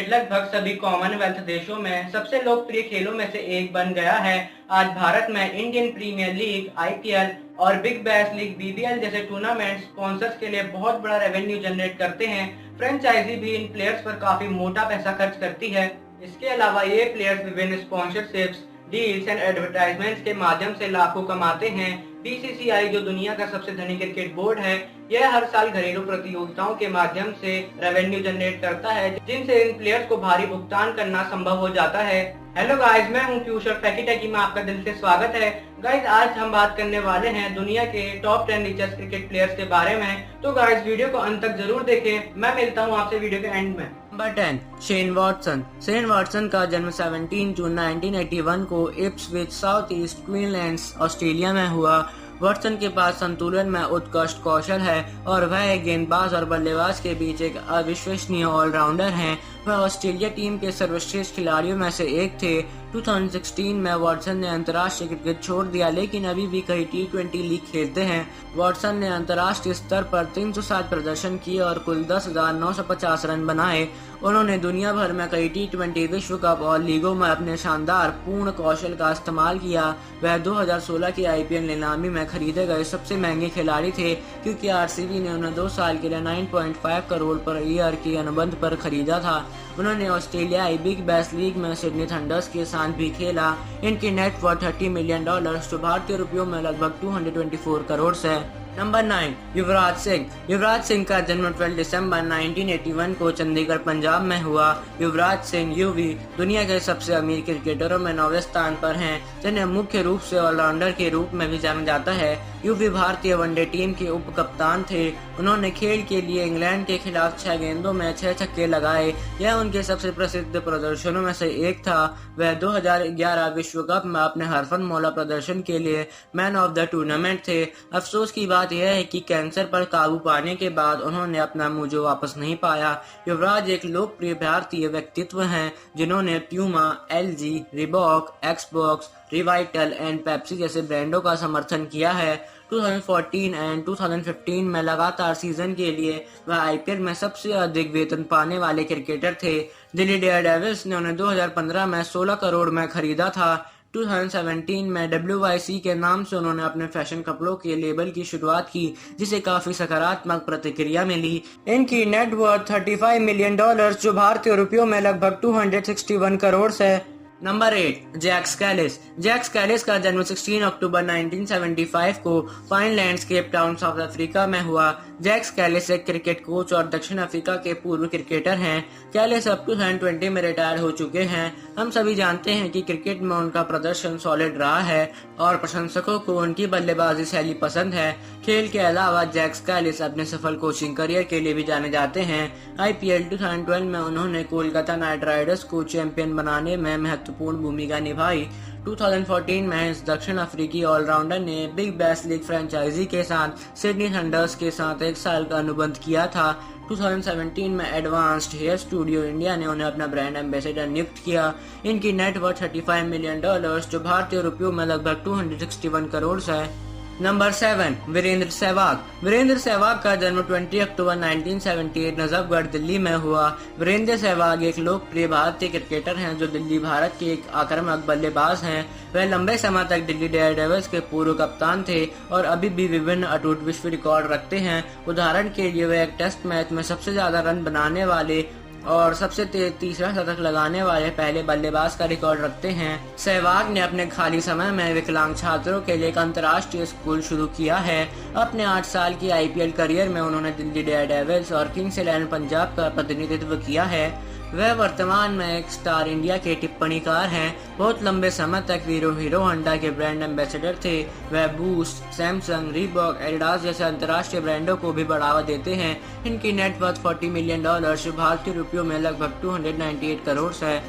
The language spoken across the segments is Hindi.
क्रिकेट लगभग सभी कॉमनवेल्थ देशों में सबसे लोकप्रिय खेलों में से एक बन गया है। आज भारत में इंडियन प्रीमियर लीग, आईपीएल और बिग बैश लीग बीबीएल जैसे टूर्नामेंट स्पॉन्सर्स के लिए बहुत बड़ा रेवेन्यू जनरेट करते हैं। फ्रेंचाइजी भी इन प्लेयर्स पर काफी मोटा पैसा खर्च करती है। इसके अलावा ये प्लेयर्स विभिन्न स्पॉन्सरशिप्स, डील्स एंड एडवर्टाइजमेंट्स के माध्यम से लाखों कमाते हैं। बीसीसीआई, जो दुनिया का सबसे धनी क्रिकेट बोर्ड है, यह हर साल घरेलू प्रतियोगिताओं के माध्यम से रेवेन्यू जनरेट करता है, जिनसे इन प्लेयर्स को भारी भुगतान करना संभव हो जाता है। हेलो गाइस, मैं हूं पीयूष और फैकी में आपका दिल से स्वागत है। गाइस, आज हम बात करने वाले हैं दुनिया के टॉप 10 रिचेस्ट क्रिकेट प्लेयर्स के बारे में। तो गाइस, वीडियो को अंत तक जरूर देखें। मैं मिलता हूं आपसे वीडियो के एंड में। Number 10, Shane Watson. Shane Watson का जन्म 17 जून 1981 को Ipswich, south east Queensland, Australia में हुआ। वॉटसन के पास संतुलन में उत्कृष्ट कौशल है और वह एक गेंदबाज और बल्लेबाज के बीच एक अविश्वसनीय ऑलराउंडर हैं। वह ऑस्ट्रेलिया टीम के सर्वश्रेष्ठ खिलाड़ियों में से एक थे। 2016 में वॉटसन ने अंतर्राष्ट्रीय क्रिकेट छोड़ दिया, लेकिन अभी भी कई टी20 लीग खेलते हैं। वॉटसन ने अंतर्राष्ट्रीय स्तर पर 307 प्रदर्शन किए और कुल 10,950 रन बनाए। उन्होंने दुनिया भर में कई टी20 विश्व कप और लीगों में अपने शानदार पूर्ण कौशल का इस्तेमाल किया। वह 2016 की आईपीएल नीलामी में खरीदे गए सबसे महंगे खिलाड़ी थे, क्योंकि आरसीबी ने उन्हें 2 साल के लिए 9.5 करोड़ पर ईयर की अनुबंध पर खरीदा था। उन्होंने ऑस्ट्रेलियाई बिग बैश लीग में सिडनी थंडर्स के साथ भी खेला। इनकी नेटवर्थ $30 मिलियन, जो भारतीय रुपयों में लगभग 224 करोड़ है। नंबर 9, युवराज सिंह। युवराज सिंह का जन्म 12 दिसंबर 1981 को चंडीगढ़, पंजाब में हुआ। युवराज सिंह यूवी दुनिया के सबसे अमीर क्रिकेटरों में 9वें स्थान पर हैं, जिन्हें मुख्य रूप से ऑलराउंडर के रूप में भी जाना जाता है। यूवी भारतीय वनडे टीम के उप कप्तान थे। उन्होंने खेल के लिए इंग्लैंड के खिलाफ 6 गेंदों में 6 छक्के लगाए। यह उनके सबसे प्रसिद्ध प्रदर्शनों में से एक था। वह 2011 विश्व कप में अपने हरफनमौला प्रदर्शन के लिए मैन ऑफ द टूर्नामेंट थे। अफसोस की बात यह है कि कैंसर पर काबू पाने के बाद उन्होंने अपना मोजो वापस नहीं पाया। युवराज एक लोकप्रिय भारतीय व्यक्तित्व हैं, जिन्होंने Puma, LG, Reebok, Xbox, Revital and Pepsi जैसे ब्रांडों का समर्थन किया है। 2014 एंड 2015 में लगातार सीजन के लिए वह आईपीएल में सबसे अधिक वेतन पाने वाले क्रिकेटर थे। दिल्ली डेयरडेविल्स ने उन्हें 2015 में 16 करोड़ में खरीदा था। 2017 में WYC के नाम से उन्होंने अपने फैशन कपड़ों के लेबल की शुरुआत की, जिसे काफी सकारात्मक प्रतिक्रिया मिली। इनकी नेटवर्थ $35 मिलियन, जो भारतीय रुपयों में लगभग 261 करोड़ है। Number 8, Jacques Kallis. Jacques Kallis का जन्म 16 अक्टूबर 1975 को Finland, Cape Town, South Africa में हुआ। जैक स्कैलिस एक क्रिकेट कोच और दक्षिण अफ्रीका के पूर्व क्रिकेटर हैं। स्कैलिस अब 2020 में रिटायर हो चुके हैं। हम सभी जानते हैं कि क्रिकेट में उनका प्रदर्शन सॉलिड रहा है और प्रशंसकों को उनकी बल्लेबाजी शैली पसंद है। खेल के अलावा जैक स्कैलिस अपने सफल कोचिंग करियर के लिए भी जाने जाते हैं। आईपीएल 2012 में उन्होंने कोलकाता नाइट राइडर्स को चैंपियन बनाने में महत्वपूर्ण भूमिका निभाई। 2014 में इस दक्षिण अफ्रीकी ऑलराउंडर ने बिग बैश लीग फ्रेंचाइजी के साथ सिडनी थंडर्स के साथ 1 साल का अनुबंध किया था। 2017 में एडवांस्ड हेयर स्टूडियो इंडिया ने उन्हें अपना ब्रांड एम्बेसडर नियुक्त किया। इनकी नेटवर्थ $35 मिलियन, जो भारतीय रुपयों में लगभग 261 करोड़ है। नंबर 7, वीरेंद्र सहवाग। वीरेंद्र सहवाग का जन्म 20 अक्टूबर 1978 नजफगढ़, दिल्ली में हुआ। वीरेंद्र सहवाग एक लोकप्रिय भारतीय क्रिकेटर हैं, जो दिल्ली भारत के एक आक्रामक बल्लेबाज हैं। वह लंबे समय तक दिल्ली डेयरडेविल्स के पूर्व कप्तान थे और अभी भी विभिन्न अटूट विश्व रिकॉर्ड रखते हैं। उदाहरण के लिए वह एक टेस्ट मैच में सबसे ज्यादा रन बनाने वाले और सबसे तीसरा शतक लगाने वाले पहले बल्लेबाज का रिकॉर्ड रखते हैं। सहवाग ने अपने खाली समय में विकलांग छात्रों के लिए एक अंतर्राष्ट्रीय स्कूल शुरू किया है। अपने 8 साल की आईपीएल करियर में उन्होंने दिल्ली डेयरडेविल्स और किंग्स 11 पंजाब का प्रतिनिधित्व किया है। वह वर्तमान में एक स्टार इंडिया के टिप्पणीकार हैं। बहुत लंबे समय तक हीरो होंडा के ब्रांड एम्बेसडर थे। वह बूस्ट, सैमसंग, रीबॉक, एडिडास जैसे अंतर्राष्ट्रीय ब्रांडों को भी बढ़ावा देते हैं। इनकी नेटवर्थ $40 मिलियन, भारतीय रुपयों में लगभग 298 करोड़ है।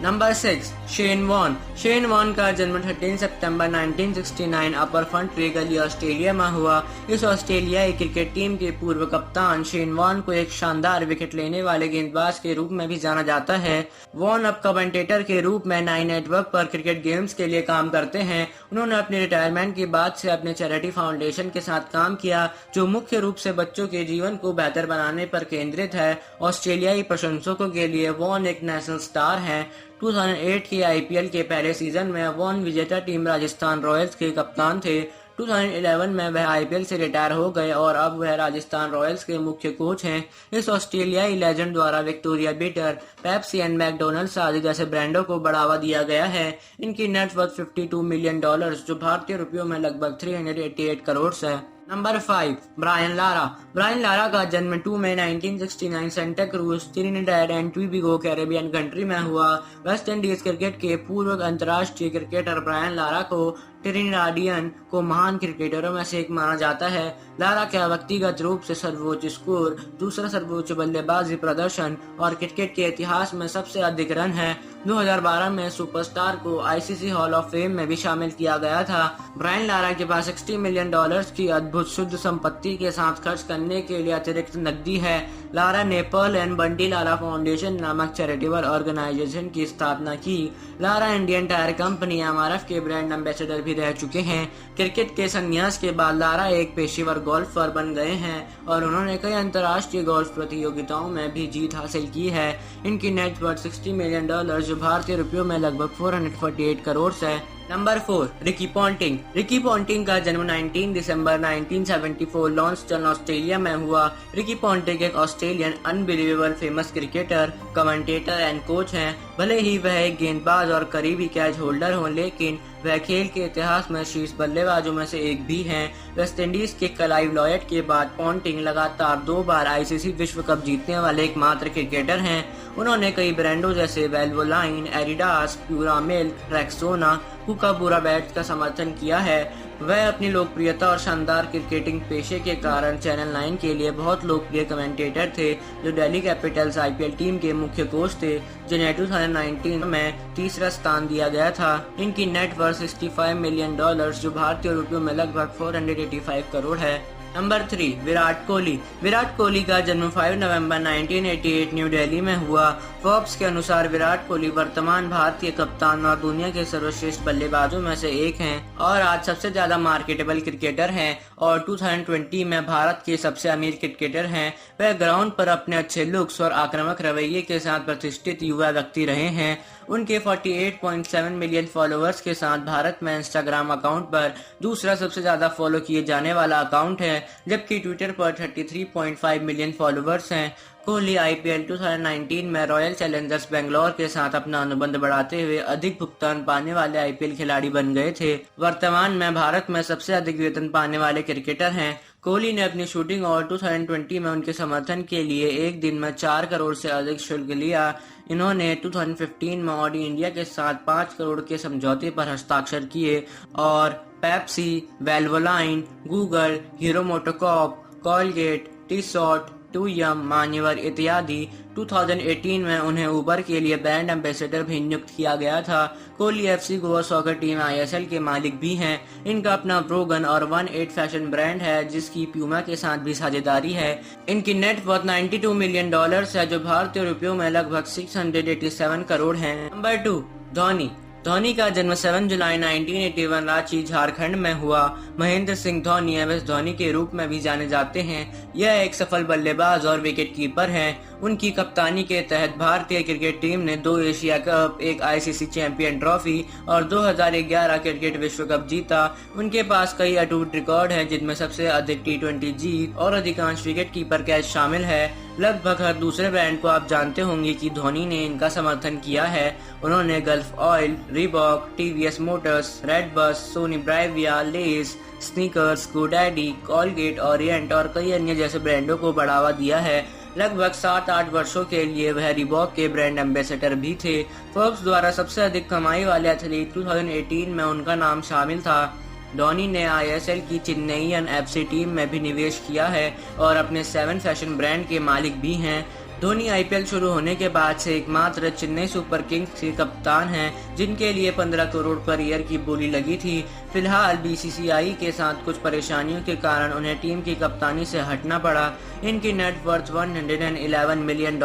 Number 6 Shane Warne. Shane Warne का जन्म 13 सितंबर 1969 अपर फंट्री गली ऑस्ट्रेलिया में हुआ। इस ऑस्ट्रेलियाई क्रिकेट टीम के पूर्व कप्तान शेन वॉन को एक शानदार विकेट लेने वाले गेंदबाज के रूप में भी जाना जाता है। वॉन अब कमेंटेटर के रूप में 9 नेटवर्क पर क्रिकेट गेम्स के लिए काम करते हैं। उन्होंने अपने रिटायरमेंट के बाद से अपने चैरिटी फाउंडेशन के साथ काम किया, जो मुख्य रूप से बच्चों के जीवन को बेहतर बनाने पर केंद्रित है। ऑस्ट्रेलियाई प्रशंसकों के लिए वॉन एक नेशनल स्टार हैं। 2008 के आईपीएल के पहले सीजन में वॉन विजेता टीम राजस्थान रॉयल्स के कप्तान थे। 2011 में वह आईपीएल से रिटायर हो गए और अब वह राजस्थान रॉयल्स के मुख्य कोच हैं। इस ऑस्ट्रेलियाई लेजेंड द्वारा Victoria Bitter, Pepsi and McDonald's आदि जैसे ब्रांडों को बढ़ावा दिया गया है। इनकी नेटवर्थ $52 मिलियन, जो भारतीय रुपयों में लगभग 388 करोड़ है। Number 5 Brian Lara. Brian Lara का जन्म 2 मई 1969 Santa Cruz, Trinidad and Tobago Caribbean country में हुआ। वेस्ट इंडीज क्रिकेट के पूर्व अंतर्राष्ट्रीय क्रिकेटर ब्रायन लारा को ट्रिनिडाडियन को महान क्रिकेटरों में से एक माना जाता है। लारा का व्यक्तिगत रूप से सर्वोच्च स्कोर, दूसरा सर्वोच्च बल्लेबाजी प्रदर्शन और क्रिकेट के इतिहास में सबसे अधिक रन है। 2012 में सुपरस्टार को आईसीसी हॉल ऑफ फेम में भी शामिल किया गया था। ब्रायन लारा के पास $60 मिलियन की अद्भुत शुद्ध संपत्ति के साथ खर्च करने के लिए अतिरिक्त नकदी है। लारा ने Perl and Bunty Lara foundation नामक चैरिटेबल ऑर्गेनाइजेशन की स्थापना की। Lara Indian tyre company MRF के ब्रांड एम्बेसडर भी रह चुके हैं। क्रिकेट के संन्यास के बाद लारा एक पेशेवर गोल्फर बन गए हैं और उन्होंने कई अंतर्राष्ट्रीय गोल्फ प्रतियोगिताओं में भी जीत हासिल की है। इनकी नेटवर्थ $60 मिलियन, जो भारतीय रुपयों में लगभग 448 करोड़ है। Number 4 Ricky Ponting. Ricky Ponting का जन्म 19 दिसंबर 1974 लॉन्सटन ऑस्ट्रेलिया में हुआ। रिकी पॉन्टिंग एक Australian unbelievable famous cricketer, commentator and coach हैं। भले ही वह एक गेंदबाज और करीबी कैच होल्डर हो, लेकिन वह खेल के इतिहास में शीर्ष बल्लेबाजों में से एक भी हैं। वेस्ट इंडीज के क्लाइव लॉयड के बाद पॉन्टिंग लगातार 2 बार आईसीसी विश्व कप जीतने वाले एकमात्र क्रिकेटर हैं। उन्होंने कई ब्रांडों जैसे वेल्वोलाइन, एडिडास, प्यूरामिल्क, रेक्सोना, हुक्का बैट का समर्थन किया है। वह अपनी लोकप्रियता और शानदार क्रिकेटिंग पेशे के कारण चैनल 9 के लिए बहुत लोकप्रिय कमेंटेटर थे, जो दिल्ली कैपिटल्स आईपीएल टीम के मुख्य कोच थे, जिन्हें 2019 में तीसरा स्थान दिया गया था। इनकी नेटवर्थ $65 मिलियन, जो भारतीय रुपयों में लगभग 485 करोड़ है। नंबर 3 विराट कोहली। विराट कोहली का जन्म 5 नवंबर 1988 न्यू दिल्ली में हुआ। फोर्ब्स के अनुसार विराट कोहली वर्तमान भारतीय कप्तान और दुनिया के सर्वश्रेष्ठ बल्लेबाजों में से एक हैं और आज सबसे ज्यादा मार्केटेबल क्रिकेटर हैं और 2020 में भारत के सबसे अमीर क्रिकेटर हैं। वह ग्राउंड पर अपने अच्छे लुक्स और आक्रामक रवैये के साथ प्रतिष्ठित युवा व्यक्ति रहे हैं। उनके 48.7 मिलियन फॉलोअर्स के साथ भारत में इंस्टाग्राम अकाउंट पर दूसरा सबसे ज्यादा फॉलो किए जाने वाला अकाउंट है, जबकि ट्विटर पर 33.5 मिलियन फॉलोअर्स हैं। कोहली आईपीएल 2019 में रॉयल चैलेंजर्स बेंगलोर के साथ अपना अनुबंध बढ़ाते हुए अधिक भुगतान पाने वाले आईपीएल खिलाड़ी बन गए थे। वर्तमान में भारत में सबसे अधिक वेतन पाने वाले क्रिकेटर हैं। कोहली ने अपनी शूटिंग और 2020 में उनके समर्थन के लिए एक दिन में 4 करोड़ से अधिक शुल्क लिया। इन्होंने 2015 में ऑडी इंडिया के साथ 5 करोड़ के समझौते पर हस्ताक्षर किए और Pepsi, Valvoline, Google, Hero MotoCorp, Colgate, टी-शॉट, टूयम, मान्यवर इत्यादि 2018 में उन्हें उबर के लिए ब्रांड एम्बेसडर भी नियुक्त किया गया था। Kohli FC Goa soccer team ISL के मालिक भी हैं। इनका अपना ब्रोगन और 18 फैशन ब्रांड है, जिसकी प्यूमा के साथ भी साझेदारी है। इनकी नेटवर्थ $92 मिलियन है, जो भारतीय रुपयों में लगभग 687 करोड़ है। नंबर 2 धोनी। धोनी का जन्म 7 जुलाई 1981 रांची, झारखंड में हुआ। महेंद्र सिंह धोनी एवं धोनी के रूप में भी जाने जाते हैं। यह एक सफल बल्लेबाज और विकेट कीपर हैं। उनकी कप्तानी के तहत भारतीय क्रिकेट टीम ने 2 Asia cup, 1 ICC champion trophy और 2011 क्रिकेट विश्व कप जीता। उनके पास कई अटूट रिकॉर्ड हैं, जिनमें सबसे अधिक T20 जीत और अधिकांश विकेट कीपर कैच शामिल है। लगभग हर दूसरे ब्रांड को आप जानते होंगे कि धोनी ने इनका समर्थन किया है। उन्होंने gulf oil, Reebok, TVS Motors, red bus, Sony Bravia, less, sneakers, GoDaddy, Colgate, Orient और कई अन्य जैसे ब्रांडों को बढ़ावा दिया है। लगभग 7-8 वर्षों के लिए वह रीबॉक के ब्रांड एम्बेसडर भी थे। फोर्ब्स द्वारा सबसे अधिक कमाई वाले एथलीट 2018 में उनका नाम शामिल था। धोनी ने आईएसएल की चेन्नईयन एफसी टीम में भी निवेश किया है और अपने 7 फैशन ब्रांड के मालिक भी हैं। धोनी आईपीएल शुरू होने के बाद से एकमात्र चेन्नई सुपर किंग्स के कप्तान हैं जिनके लिए 15 करोड़ पर ईयर की बोली लगी थी। फिलहाल बीसीसीआई के साथ कुछ परेशानियों के कारण उन्हें टीम की कप्तानी से हटना पड़ा। इनकी नेटवर्थ $111 मिलियन,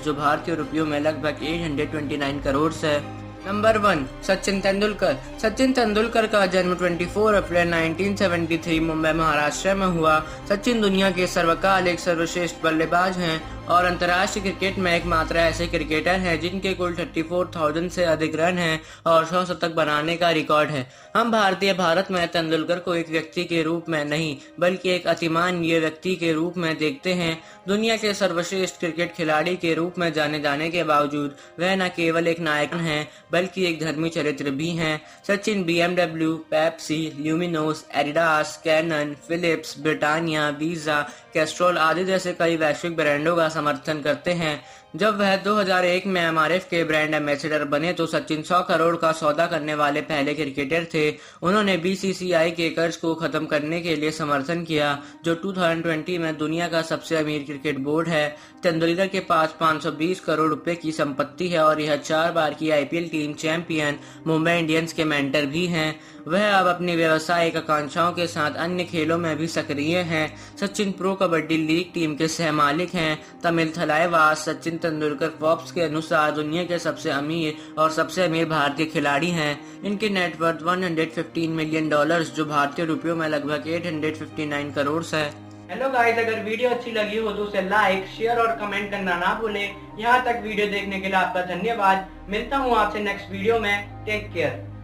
जो भारतीय रुपयों में लगभग 829 करोड़ है। नंबर 1, सचिन तेंदुलकर। सचिन तेंदुलकर का जन्म 24 अप्रैल 1973 मुंबई महाराष्ट्र में हुआ। सचिन दुनिया के सर्वकाल एक सर्वश्रेष्ठ बल्लेबाज हैं और अंतर्राष्ट्रीय क्रिकेट में एकमात्र ऐसे क्रिकेटर हैं जिनके कुल 34,000 से अधिक रन हैं और 100 शतक बनाने का रिकॉर्ड है। हम भारत में तेंदुलकर को एक व्यक्ति के रूप में नहीं बल्कि एक अतिमानवीय व्यक्ति के रूप में देखते हैं। दुनिया के सर्वश्रेष्ठ क्रिकेट खिलाड़ी के रूप में जाने जाने के बावजूद वह न केवल एक नायक हैं बल्कि एक धर्मी चरित्र भी हैं। Sachin BMW, Pepsi, Luminous, Adidas, Canon, Philips, Britannia, Visa, Castrol आदि जैसे कई वैश्विक ब्रांडों का समर्थन करते हैं। जब वह 2001 में MRF के ब्रांड एम्बेसडर बने तो सचिन 100 करोड़ का सौदा करने वाले पहले क्रिकेटर थे। उन्होंने बीसीसीआई के कर्ज को खत्म करने के लिए समर्थन किया, जो 2020 में दुनिया का सबसे अमीर क्रिकेट बोर्ड है। तेंदुलकर के पास 520 करोड़ रुपए की संपत्ति है और यह 4 बार की IPL team champion Mumbai Indians के मेंटर भी हैं। वह अब अपनी व्यावसायिक आकांक्षाओं के साथ अन्य खेलों में भी सक्रिय हैं। Sachin pro kabaddi league team के सहमालिक हैं। तमिल थलाइवास सचिन तेंदुलकर फोर्ब्स के अनुसार दुनिया के सबसे अमीर और सबसे अमीर भारतीय खिलाड़ी हैं। इनकी नेटवर्थ $115 मिलियन, जो भारतीय रुपयों में लगभग 859 करोड़ है। हेलो गाइस, अगर वीडियो अच्छी लगी हो तो उसे लाइक, शेयर और कमेंट करना ना भूलें। यहाँ तक वीडियो देखने के लिए आपका धन्यवाद। मिलता हूँ आपसे नेक्स्ट वीडियो में। Take care.